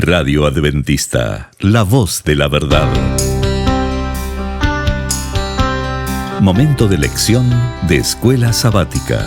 Radio Adventista, la voz de la verdad. Momento de lección de Escuela Sabática.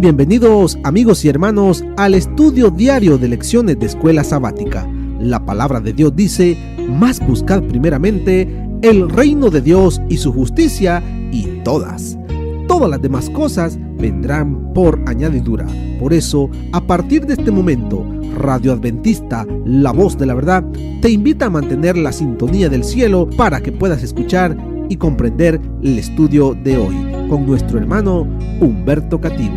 Bienvenidos amigos y hermanos al estudio diario de lecciones de Escuela Sabática. La palabra de Dios dice: mas buscad primeramente el reino de Dios y su justicia, y todas las demás cosas vendrán por añadidura. Por eso, a partir de este momento, Radio Adventista, la voz de la verdad, te invita a mantener la sintonía del cielo para que puedas escuchar y comprender el estudio de hoy con nuestro hermano Humberto Cativo.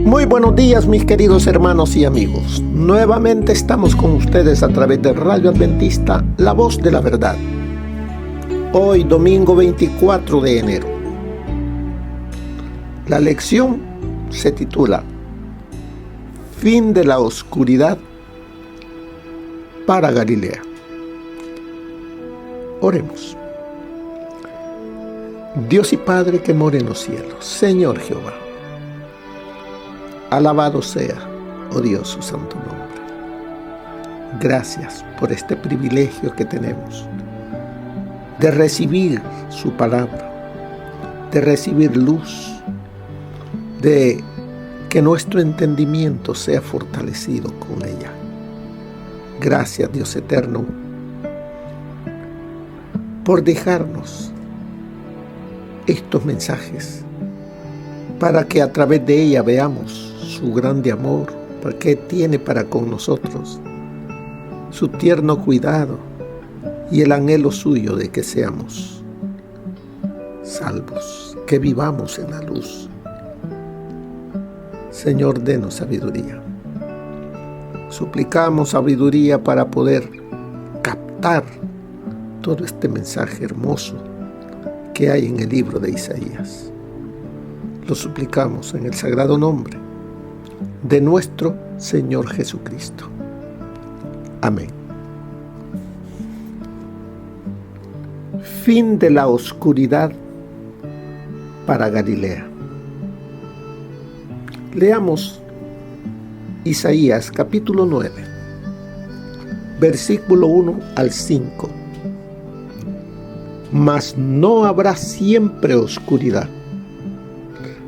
Muy buenos días, mis queridos hermanos y amigos. Nuevamente estamos con ustedes a través de Radio Adventista, la voz de la verdad. Hoy, domingo 24 de enero. La lección se titula Fin de la oscuridad para Galilea. Oremos. Dios y Padre que mora en los cielos, Señor Jehová, alabado sea, oh Dios, su santo nombre. Gracias por este privilegio que tenemos de recibir su palabra, de recibir luz, de que nuestro entendimiento sea fortalecido con ella. Gracias, Dios eterno, por dejarnos estos mensajes para que a través de ella veamos su grande amor, porque tiene para con nosotros, su tierno cuidado y el anhelo suyo de que seamos salvos, que vivamos en la luz. Señor, denos sabiduría. Suplicamos sabiduría para poder captar todo este mensaje hermoso que hay en el libro de Isaías. Lo suplicamos en el sagrado nombre de nuestro Señor Jesucristo. Amén. Fin de la oscuridad para Galilea. Leamos Isaías capítulo 9, versículo 1 al 5. Mas no habrá siempre oscuridad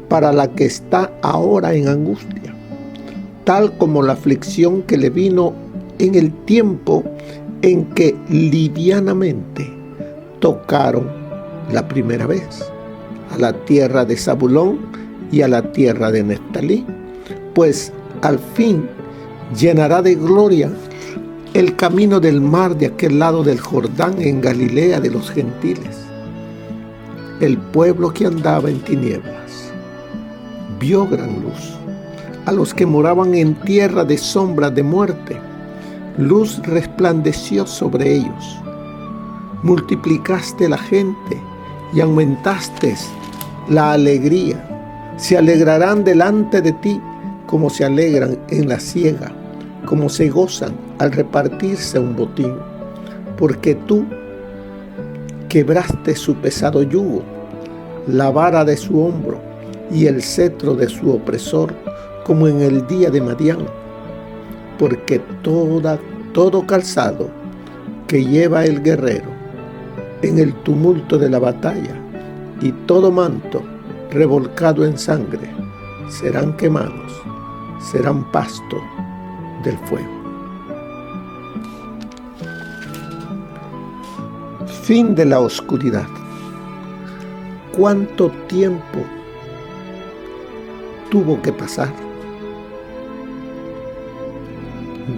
para la que está ahora en angustia, tal como la aflicción que le vino en el tiempo en que livianamente tocaron la primera vez a la tierra de Zabulón y a la tierra de Neftalí, pues al fin llenará de gloria el camino del mar de aquel lado del Jordán en Galilea de los gentiles. El pueblo que andaba en tinieblas vio gran luz. A los que moraban en tierra de sombra de muerte, luz resplandeció sobre ellos. Multiplicaste la gente y aumentaste la alegría. Se alegrarán delante de ti como se alegran en la siega, como se gozan al repartirse un botín, porque tú quebraste su pesado yugo, la vara de su hombro y el cetro de su opresor, como en el día de Madián, porque todo calzado que lleva el guerrero en el tumulto de la batalla y todo manto revolcado en sangre serán quemados, serán pasto del fuego. Fin de la oscuridad. ¿Cuánto tiempo tuvo que pasar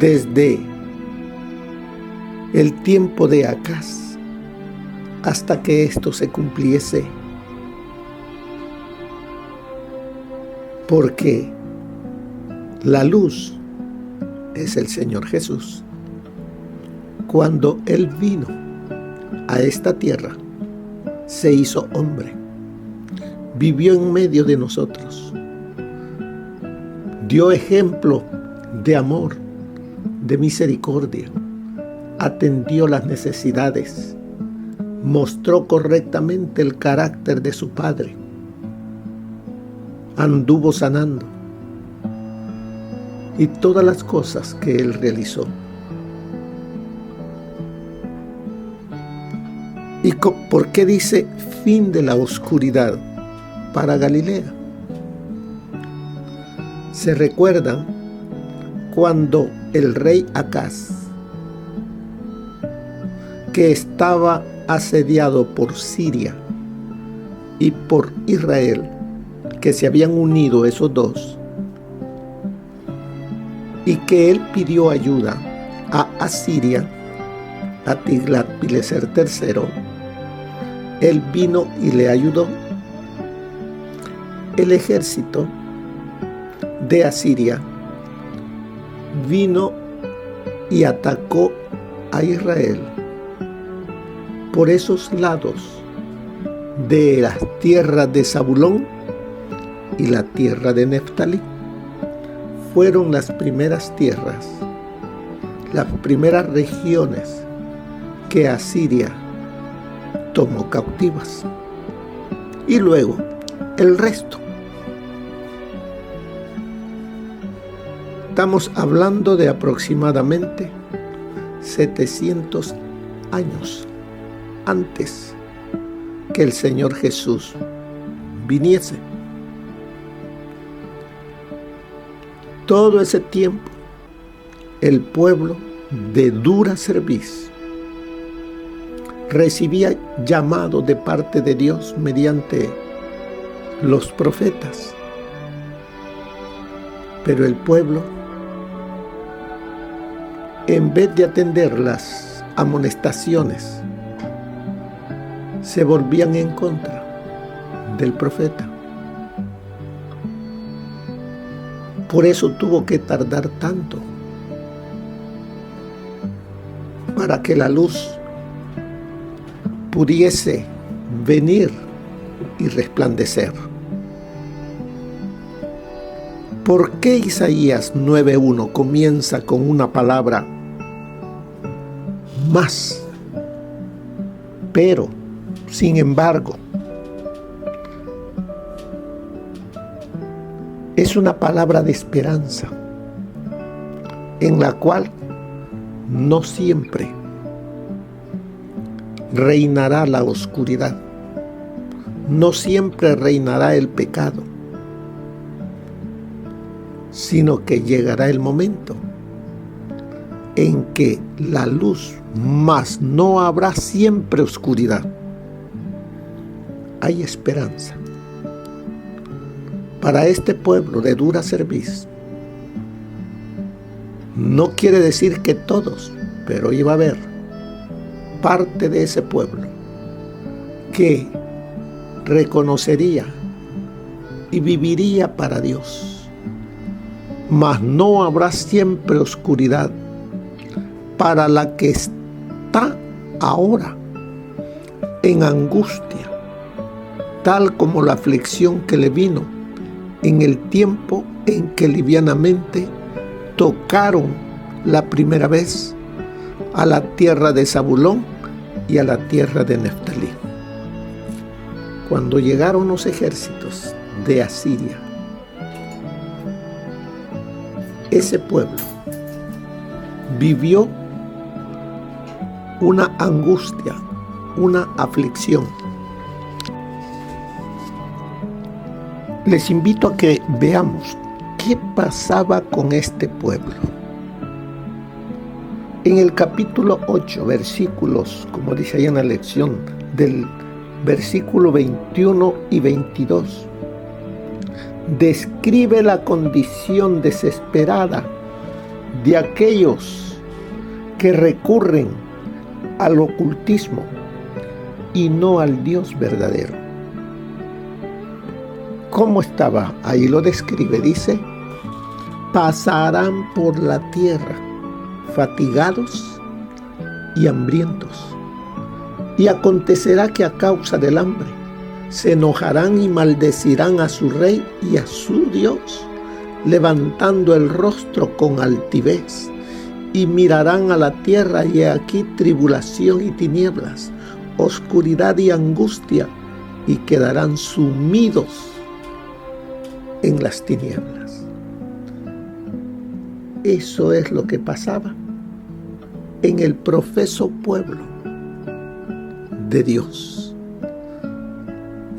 desde el tiempo de Acaz hasta que esto se cumpliese? Porque La luz es el Señor Jesús. Cuando Él vino a esta tierra, se hizo hombre, vivió en medio de nosotros, dio ejemplo de amor, de misericordia, atendió las necesidades, mostró correctamente el carácter de su Padre, anduvo sanando y todas las cosas que Él realizó. ¿Y por qué dice fin de la oscuridad para Galilea? Se recuerdan cuando el rey Acaz, que estaba asediado por Siria y por Israel, que se habían unido esos dos, y que él pidió ayuda a Asiria, a Tiglat-Pileser III, él vino y le ayudó. El ejército de Asiria vino y atacó a Israel por esos lados de las tierras de Zabulón y la tierra de Neftalí. Fueron las primeras tierras, las primeras regiones que Asiria tomó cautivas, y luego el resto. Estamos hablando de aproximadamente 700 años antes que el Señor Jesús viniese. Todo ese tiempo, el pueblo de dura cerviz recibía llamado de parte de Dios mediante los profetas. Pero el pueblo, en vez de atender las amonestaciones, se volvían en contra del profeta. Por eso tuvo que tardar tanto para que la luz pudiese venir y resplandecer. ¿Por qué Isaías 9:1 comienza con una palabra más? Pero, sin embargo, es una palabra de esperanza, en la cual no siempre reinará la oscuridad, no siempre reinará el pecado, sino que llegará el momento en que la luz, mas no habrá siempre oscuridad. Hay esperanza para este pueblo de dura cerviz. No quiere decir que todos, pero iba a haber parte de ese pueblo que reconocería y viviría para Dios. Mas no habrá siempre oscuridad para la que está ahora en angustia, tal como la aflicción que le vino en el tiempo en que livianamente tocaron la primera vez a la tierra de Zabulón y a la tierra de Neftalí. Cuando llegaron los ejércitos de Asiria, ese pueblo vivió una angustia, una aflicción. Les invito a que veamos qué pasaba con este pueblo. En el capítulo 8, versículos, como dice ahí en la lección, del versículo 21 y 22, describe la condición desesperada de aquellos que recurren al ocultismo y no al Dios verdadero. ¿Cómo estaba? Ahí lo describe, dice: pasarán por la tierra fatigados y hambrientos. Y acontecerá que a causa del hambre se enojarán y maldecirán a su rey y a su Dios, levantando el rostro con altivez, y mirarán a la tierra, y he aquí tribulación y tinieblas, oscuridad y angustia, y quedarán sumidos en las tinieblas. Eso es lo que pasaba en el profeso pueblo de Dios,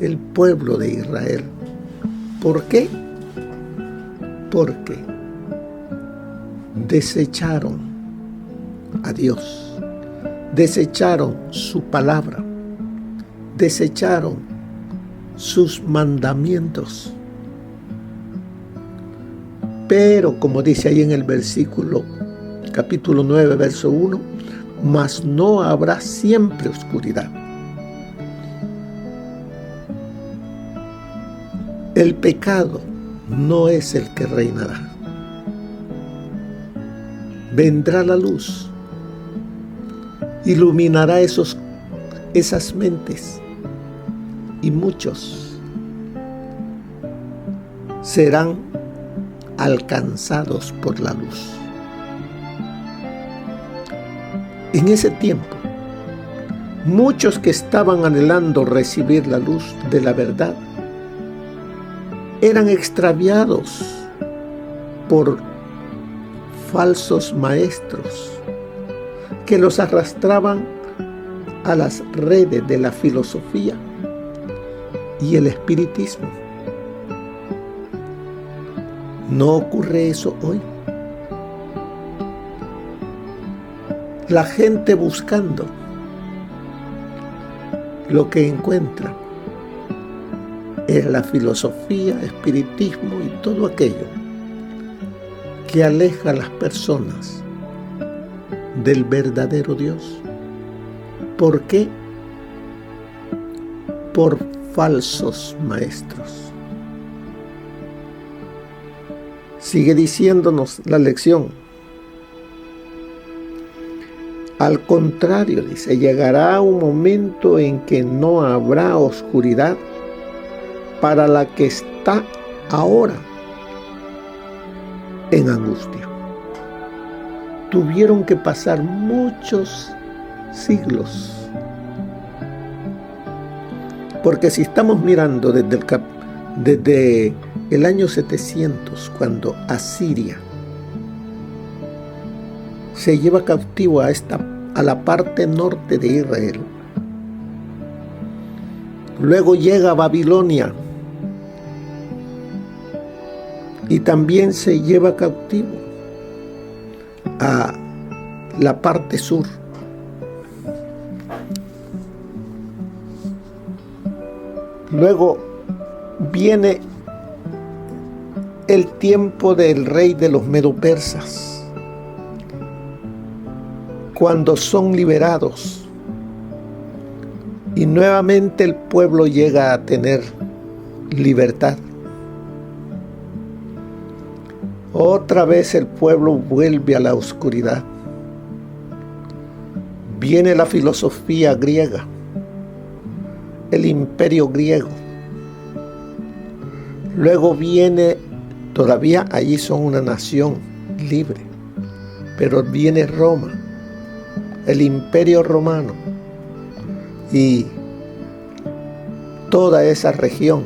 el pueblo de Israel. ¿Por qué? Porque desecharon a Dios, desecharon su palabra, desecharon sus mandamientos. Pero, como dice ahí en el versículo, capítulo 9, verso 1, mas no habrá siempre oscuridad. El pecado no es el que reinará. Vendrá la luz, iluminará esas mentes, y muchos serán alcanzados por la luz. En ese tiempo, muchos que estaban anhelando recibir la luz de la verdad eran extraviados por falsos maestros que los arrastraban a las redes de la filosofía y el espiritismo. ¿No ocurre eso hoy? La gente buscando lo que encuentra es la filosofía, espiritismo y todo aquello que aleja a las personas del verdadero Dios. ¿Por qué? Por falsos maestros. Sigue diciéndonos la lección. Al contrario, dice, llegará un momento en que no habrá oscuridad para la que está ahora en angustia. Tuvieron que pasar muchos siglos. Porque si estamos mirando desde el año 700, cuando Asiria se lleva cautivo a la parte norte de Israel, luego llega a Babilonia y también se lleva cautivo a la parte sur. Luego viene el tiempo del rey de los medo-persas, cuando son liberados y nuevamente el pueblo llega a tener libertad. Otra vez el pueblo vuelve a la oscuridad. Viene la filosofía griega, el imperio griego. Luego viene, todavía allí son una nación libre, pero viene Roma, el imperio romano, y toda esa región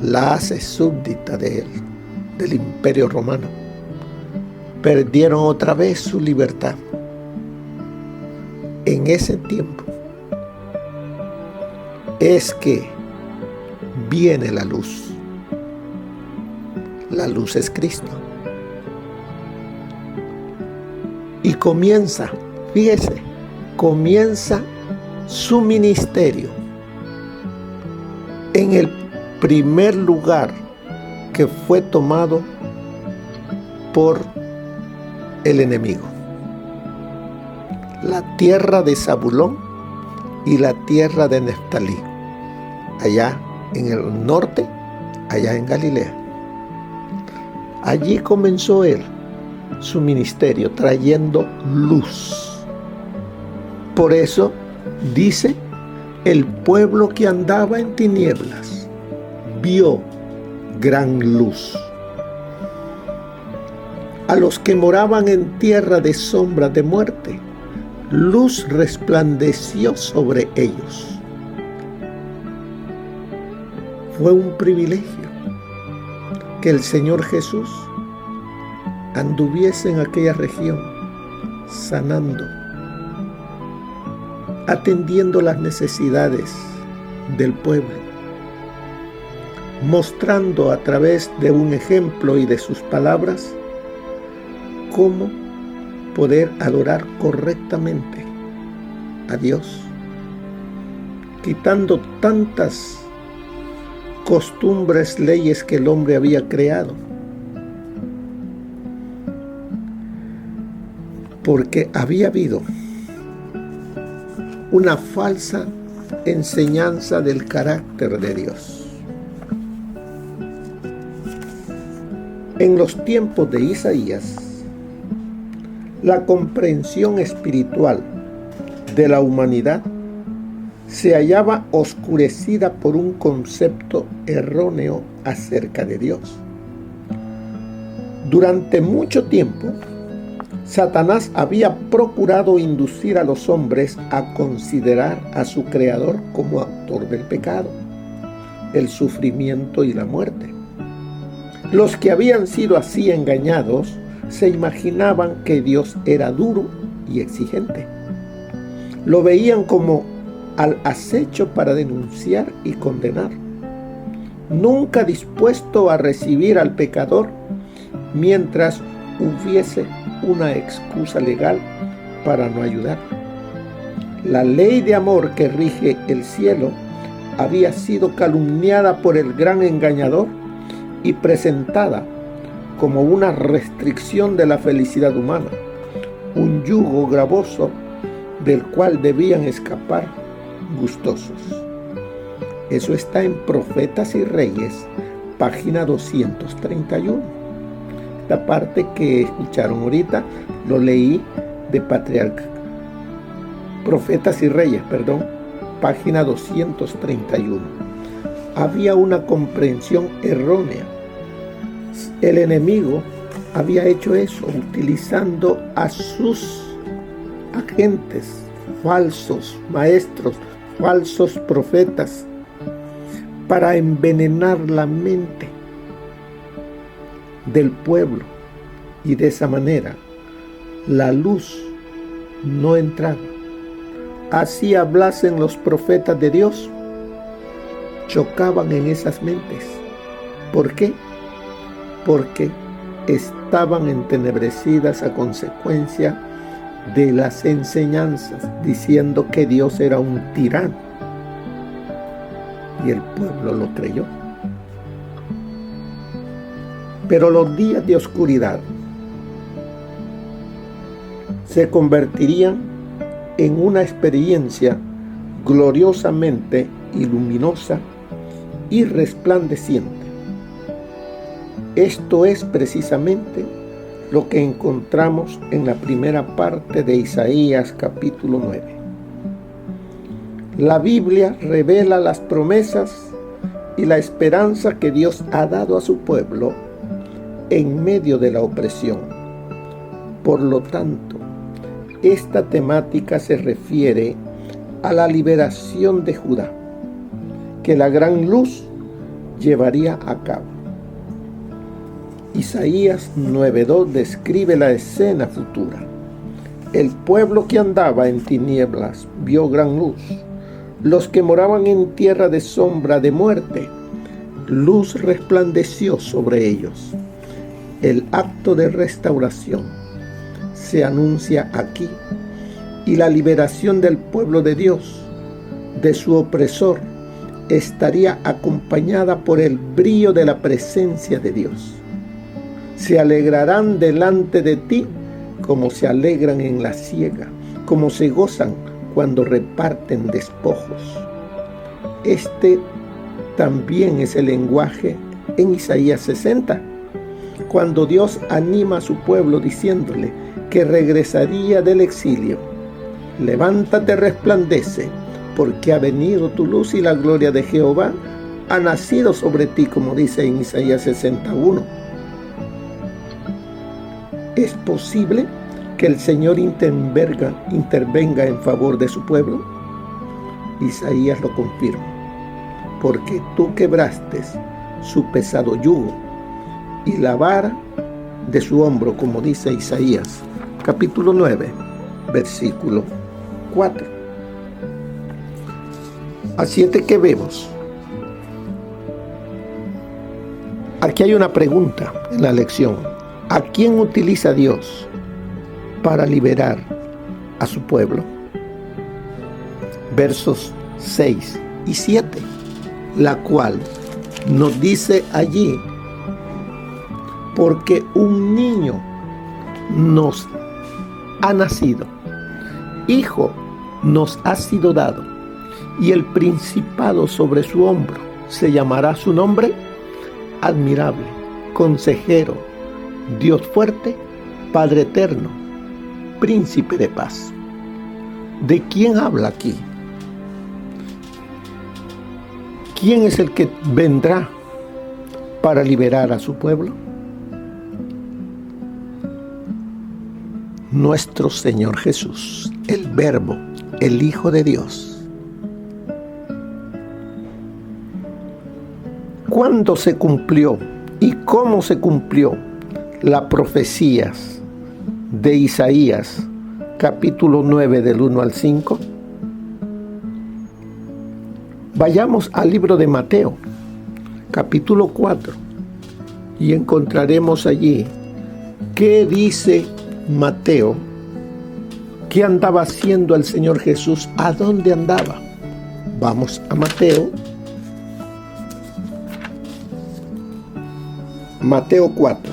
la hace súbdita de él, del imperio romano. Perdieron otra vez su libertad. En ese tiempo es que viene la luz. La luz es Cristo. Y comienza, fíjese, comienza su ministerio en el primer lugar que fue tomado por el enemigo. La tierra de Zabulón y la tierra de Neftalí, allá en el norte, allá en Galilea. Allí comenzó él su ministerio, trayendo luz. Por eso dice, el pueblo que andaba en tinieblas vio gran luz. A los que moraban en tierra de sombra de muerte, luz resplandeció sobre ellos. Fue un privilegio que el Señor Jesús anduviese en aquella región, sanando, atendiendo las necesidades del pueblo, mostrando a través de un ejemplo y de sus palabras cómo poder adorar correctamente a Dios, quitando tantas costumbres, leyes que el hombre había creado, porque había habido una falsa enseñanza del carácter de Dios. En los tiempos de Isaías, la comprensión espiritual de la humanidad se hallaba oscurecida por un concepto erróneo acerca de Dios. Durante mucho tiempo, Satanás había procurado inducir a los hombres a considerar a su creador como autor del pecado, el sufrimiento y la muerte. Los que habían sido así engañados se imaginaban que Dios era duro y exigente. Lo veían como al acecho para denunciar y condenar, nunca dispuesto a recibir al pecador mientras hubiese una excusa legal para no ayudar. La ley de amor que rige el cielo había sido calumniada por el gran engañador y presentada como una restricción de la felicidad humana, un yugo gravoso del cual debían escapar gustosos. Eso está en Profetas y Reyes, página 231. Esta parte que escucharon ahorita lo leí de Patriarca. Profetas y Reyes, página 231. Había una comprensión errónea. El enemigo había hecho eso, utilizando a sus agentes, falsos maestros, falsos profetas, para envenenar la mente del pueblo, y de esa manera la luz no entraba. Así hablasen los profetas de Dios, chocaban en esas mentes. ¿Por qué? Porque estaban entenebrecidas a consecuencia de las enseñanzas, diciendo que Dios era un tirano, y el pueblo lo creyó. Pero los días de oscuridad se convertirían en una experiencia gloriosamente y luminosa y resplandeciente. Esto es precisamente lo que encontramos en la primera parte de Isaías capítulo 9. La Biblia revela las promesas y la esperanza que Dios ha dado a su pueblo en medio de la opresión. Por lo tanto, esta temática se refiere a la liberación de Judá, que la gran luz llevaría a cabo. Isaías 9:2 describe la escena futura. El pueblo que andaba en tinieblas vio gran luz. Los que moraban en tierra de sombra de muerte, luz resplandeció sobre ellos. El acto de restauración se anuncia aquí, y la liberación del pueblo de Dios de su opresor estaría acompañada por el brillo de la presencia de Dios. Se alegrarán delante de ti como se alegran en la siega, como se gozan cuando reparten despojos. Este también es el lenguaje en Isaías 60, cuando Dios anima a su pueblo diciéndole que regresaría del exilio. Levántate, resplandece, porque ha venido tu luz y la gloria de Jehová ha nacido sobre ti, como dice en Isaías 61. ¿Es posible que el Señor intervenga en favor de su pueblo? Isaías lo confirma, porque tú quebraste su pesado yugo y la vara de su hombro, como dice Isaías, capítulo 9, versículo 4. Así es de que vemos. Aquí hay una pregunta en la lección. ¿A quién utiliza Dios para liberar a su pueblo? Versos 6 y 7, la cual nos dice allí: porque un niño nos ha nacido, hijo nos ha sido dado, y el principado sobre su hombro. Se llamará su nombre Admirable, Consejero, Dios fuerte, Padre eterno, Príncipe de paz. ¿De quién habla aquí? ¿Quién es el que vendrá para liberar a su pueblo? Nuestro Señor Jesús, el Verbo, el Hijo de Dios. ¿Cuándo se cumplió y cómo se cumplió las profecías de Isaías, capítulo 9, del 1 al 5? Vayamos al libro de Mateo, capítulo 4, y encontraremos allí qué dice Mateo, qué andaba haciendo el Señor Jesús, a dónde andaba. Vamos a Mateo. Mateo 4.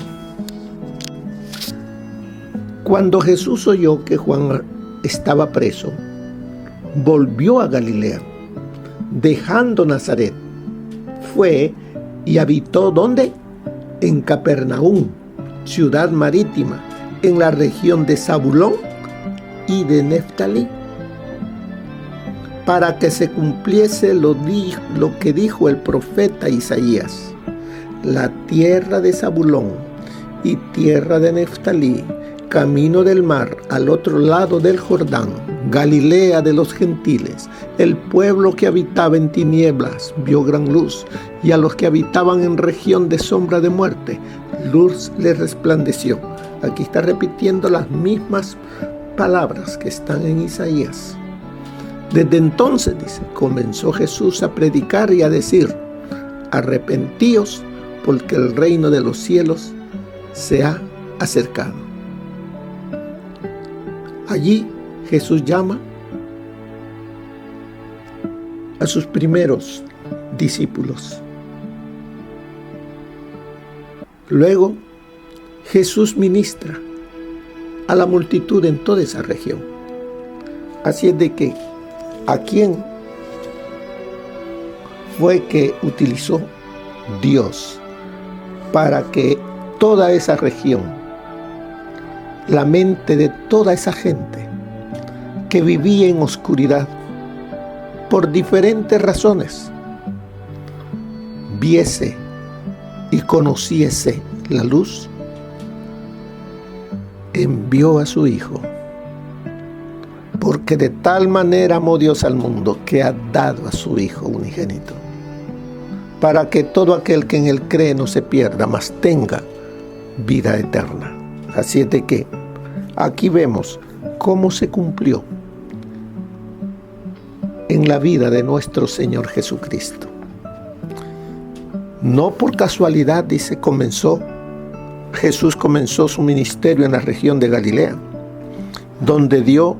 Cuando Jesús oyó que Juan estaba preso, volvió a Galilea, dejando Nazaret. Fue y habitó, ¿dónde? En Capernaum, ciudad marítima, en la región de Zabulón y de Neftalí, para que se cumpliese lo que dijo el profeta Isaías: la tierra de Zabulón y tierra de Neftalí, camino del mar, al otro lado del Jordán, Galilea de los gentiles. El pueblo que habitaba en tinieblas vio gran luz, y a los que habitaban en región de sombra de muerte, luz les resplandeció. Aquí está repitiendo las mismas palabras que están en Isaías. Desde entonces, dice, comenzó Jesús a predicar y a decir: arrepentíos, porque el reino de los cielos se ha acercado. Allí Jesús llama a sus primeros discípulos. Luego Jesús ministra a la multitud en toda esa región. Así es de que, ¿a quién fue que utilizó Dios para que toda esa región, la mente de toda esa gente que vivía en oscuridad por diferentes razones, viese y conociese la luz? Envió a su Hijo, porque de tal manera amó Dios al mundo que ha dado a su Hijo unigénito, para que todo aquel que en él cree no se pierda, mas tenga vida eterna. Así es de que aquí vemos cómo se cumplió en la vida de nuestro Señor Jesucristo. No por casualidad, dice, Jesús comenzó su ministerio en la región de Galilea, donde dio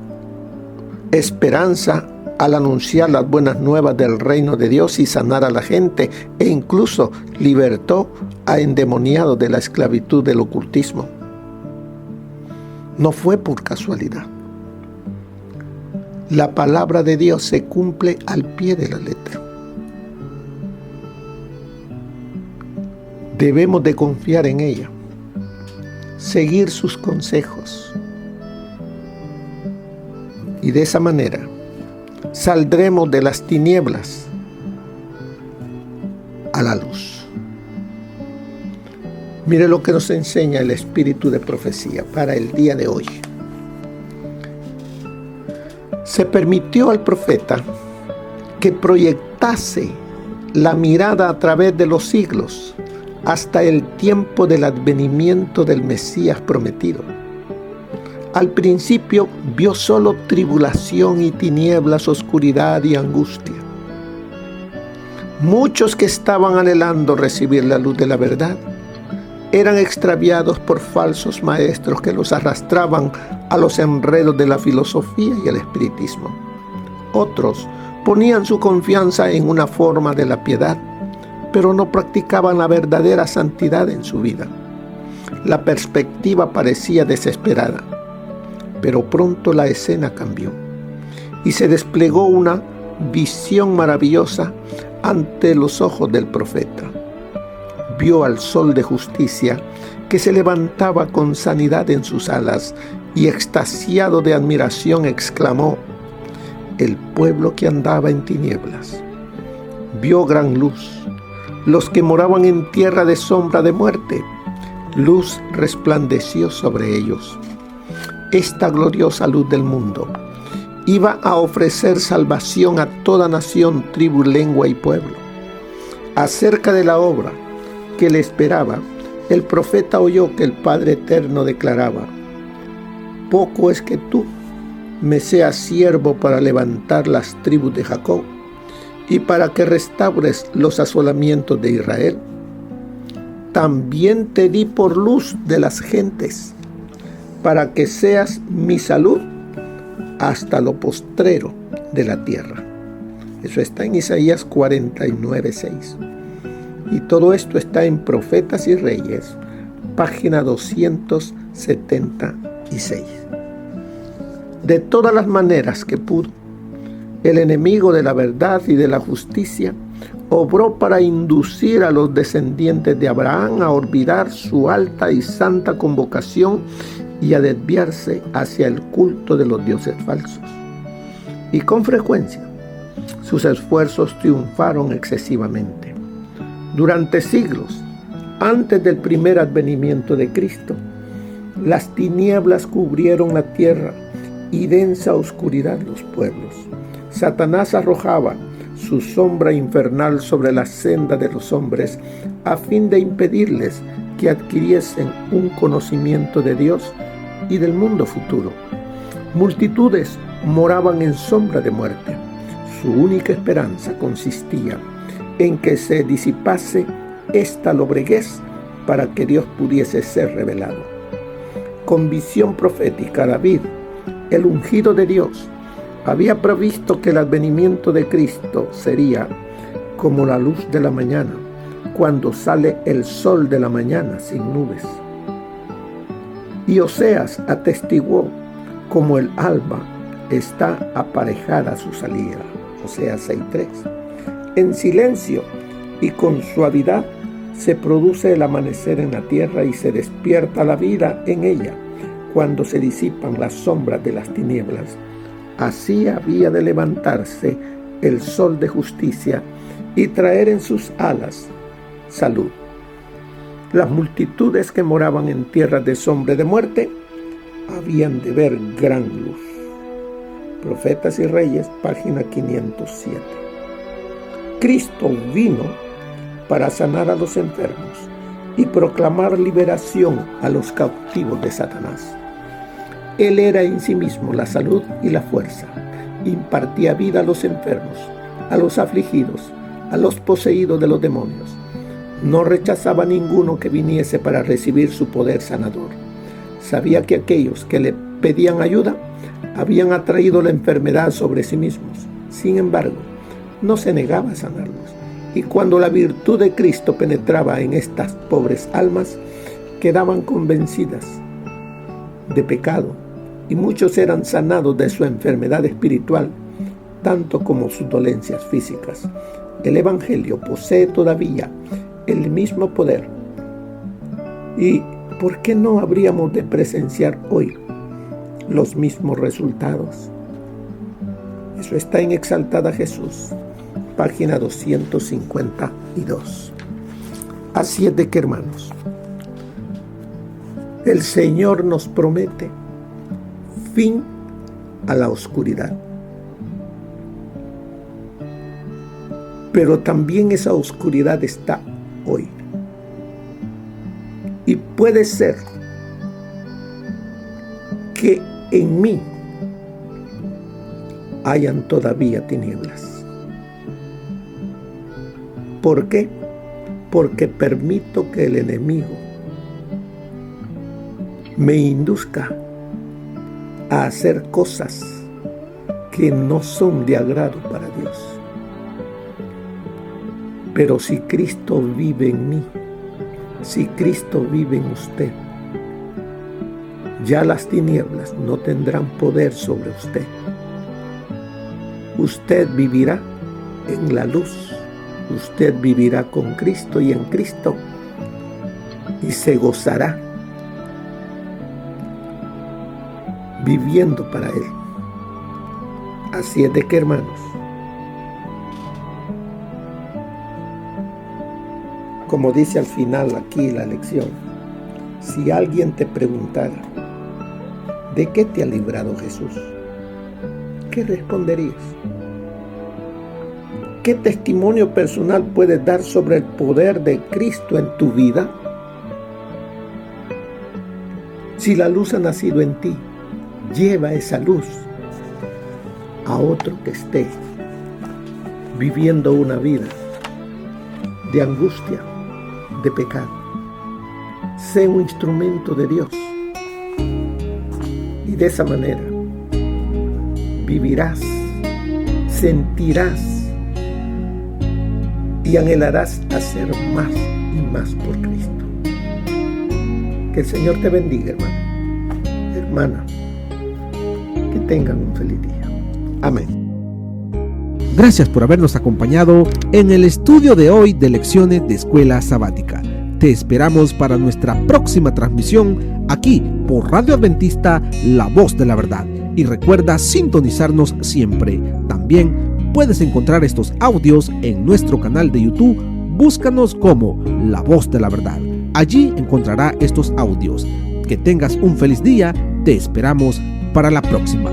esperanza al anunciar las buenas nuevas del reino de Dios y sanar a la gente, e incluso libertó a endemoniados de la esclavitud del ocultismo. No fue por casualidad. La palabra de Dios se cumple al pie de la letra. Debemos de confiar en ella, seguir sus consejos. Y de esa manera saldremos de las tinieblas a la luz. Mire lo que nos enseña el espíritu de profecía para el día de hoy. Se permitió al profeta que proyectase la mirada a través de los siglos hasta el tiempo del advenimiento del Mesías prometido. Al principio vio solo tribulación y tinieblas, oscuridad y angustia. Muchos que estaban anhelando recibir la luz de la verdad eran extraviados por falsos maestros que los arrastraban a los enredos de la filosofía y el espiritismo. Otros ponían su confianza en una forma de la piedad, pero no practicaban la verdadera santidad en su vida. La perspectiva parecía desesperada, pero pronto la escena cambió y se desplegó una visión maravillosa ante los ojos del profeta. Vio al sol de justicia que se levantaba con sanidad en sus alas y extasiado de admiración exclamó: el pueblo que andaba en tinieblas vio gran luz. Los que moraban en tierra de sombra de muerte, luz resplandeció sobre ellos. Esta gloriosa luz del mundo iba a ofrecer salvación a toda nación, tribu, lengua y pueblo. Acerca de la obra que le esperaba, el profeta oyó que el Padre Eterno declaraba: poco es que tú me seas siervo para levantar las tribus de Jacob y para que restaures los asolamientos de Israel. También te di por luz de las gentes, para que seas mi salud hasta lo postrero de la tierra. Eso está en Isaías 49:6. Y todo esto está en Profetas y Reyes, página 276. De todas las maneras que pudo, el enemigo de la verdad y de la justicia obró para inducir a los descendientes de Abraham a olvidar su alta y santa convocación y a desviarse hacia el culto de los dioses falsos. Y con frecuencia, sus esfuerzos triunfaron excesivamente. Durante siglos, antes del primer advenimiento de Cristo, las tinieblas cubrieron la tierra y densa oscuridad los pueblos. Satanás arrojaba su sombra infernal sobre la senda de los hombres a fin de impedirles que adquiriesen un conocimiento de Dios y del mundo futuro. Multitudes moraban en sombra de muerte. Su única esperanza consistía en que se disipase esta lobreguez para que Dios pudiese ser revelado. Con visión profética, David, el ungido de Dios, había previsto que el advenimiento de Cristo sería como la luz de la mañana, cuando sale el sol de la mañana sin nubes. Y Oseas atestiguó como el alba está aparejada a su salida. Oseas 6:3. En silencio y con suavidad se produce el amanecer en la tierra y se despierta la vida en ella cuando se disipan las sombras de las tinieblas. Así había de levantarse el sol de justicia y traer en sus alas salud. Las multitudes que moraban en tierras de sombra de muerte habían de ver gran luz. Profetas y Reyes, página 507. Cristo vino para sanar a los enfermos y proclamar liberación a los cautivos de Satanás. Él era en sí mismo la salud y la fuerza. Impartía vida a los enfermos, a los afligidos, a los poseídos de los demonios. No rechazaba a ninguno que viniese para recibir su poder sanador. Sabía que aquellos que le pedían ayuda habían atraído la enfermedad sobre sí mismos. Sin embargo, no se negaba a sanarlos. Y cuando la virtud de Cristo penetraba en estas pobres almas, quedaban convencidas de pecado, y muchos eran sanados de su enfermedad espiritual, tanto como sus dolencias físicas. El Evangelio posee todavía el mismo poder y ¿por qué no habríamos de presenciar hoy los mismos resultados? Eso está en Exaltada Jesús, página 252. Así es de que, hermanos, el Señor nos promete fin a la oscuridad. Pero también esa oscuridad está hoy. Y puede ser que en mí hayan todavía tinieblas. ¿Por qué? Porque permito que el enemigo me induzca a hacer cosas que no son de agrado para Dios. Pero si Cristo vive en mí, si Cristo vive en usted, ya las tinieblas no tendrán poder sobre usted. Usted vivirá en la luz, usted vivirá con Cristo y en Cristo, y se gozará viviendo para Él. Así es de que, hermanos, como dice al final aquí la lección, si alguien te preguntara, ¿de qué te ha librado Jesús?, ¿qué responderías? ¿Qué testimonio personal puedes dar sobre el poder de Cristo en tu vida? Si la luz ha nacido en ti, lleva esa luz a otro que esté viviendo una vida de angustia, de pecado. Sé un instrumento de Dios y de esa manera vivirás, sentirás y anhelarás hacer más y más por Cristo. Que el Señor te bendiga, hermano, hermana. Que tengan un feliz día. Amén. Gracias por habernos acompañado en el estudio de hoy de Lecciones de Escuela Sabática. Te esperamos para nuestra próxima transmisión aquí por Radio Adventista, La Voz de la Verdad. Y recuerda sintonizarnos siempre. También puedes encontrar estos audios en nuestro canal de YouTube. Búscanos como La Voz de la Verdad. Allí encontrará estos audios. Que tengas un feliz día. Te esperamos para la próxima.